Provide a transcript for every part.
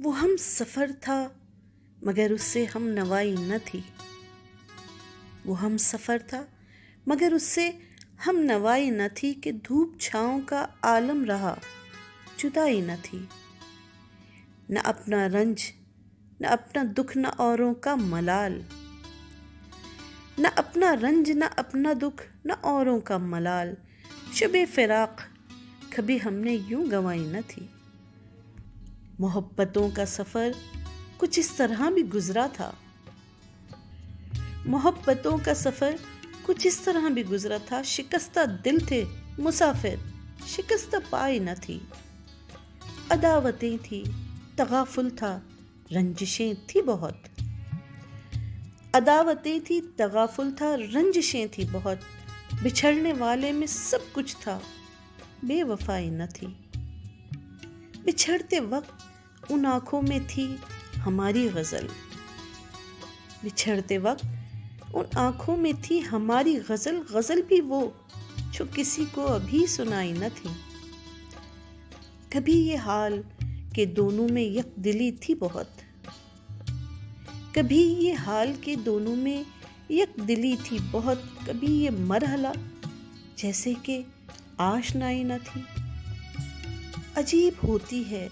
وہ ہم سفر تھا مگر اس سے ہم نوائی نہ تھی، وہ ہم سفر تھا مگر اس سے ہم نوائی نہ تھی، کہ دھوپ چھاؤں کا عالم رہا جدائی نہ تھی۔ نہ اپنا رنج نہ اپنا دکھ نہ اوروں کا ملال، نہ اپنا رنج نہ اپنا دکھ نہ اوروں کا ملال، شب فراق کبھی ہم نے یوں گنوائی نہ تھی۔ محبتوں کا سفر کچھ اس طرح بھی گزرا تھا، محبتوں کا سفر کچھ اس طرح بھی گزرا تھا، شکستہ دل تھے مسافر شکستہ پائی نہ تھی۔ عداوتیں تھی تغافل تھا رنجشیں تھی بہت، عداوتیں تھی تغافل تھا رنجشیں تھی بہت، بچھڑنے والے میں سب کچھ تھا بے وفائی نہ تھی۔ بچھڑتے وقت ان آنکھوں میں تھی ہماری غزل، بچھڑتے وقت ان آنکھوں میں تھی ہماری غزل، غزل بھی وہ جو کسی کو ابھی سنائی نہ تھی۔ کبھی یہ حال کہ دونوں میں یک دلی تھی بہت، کبھی یہ حال کہ دونوں میں یک دلی تھی بہت، کبھی یہ مرحلہ جیسے کہ آشنائی نہ تھی۔ عجیب ہوتی ہے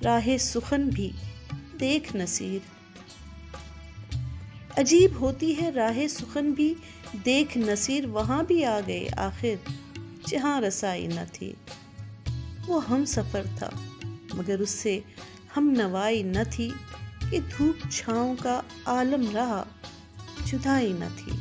راہ سخن بھی دیکھ نصیر، عجیب ہوتی ہے راہ سخن بھی دیکھ نصیر، وہاں بھی آ گئے آخر جہاں رسائی نہ تھی۔ وہ ہم سفر تھا مگر اس سے ہم نوائی نہ تھی، کہ دھوپ چھاؤں کا عالم رہا جدائی نہ تھی۔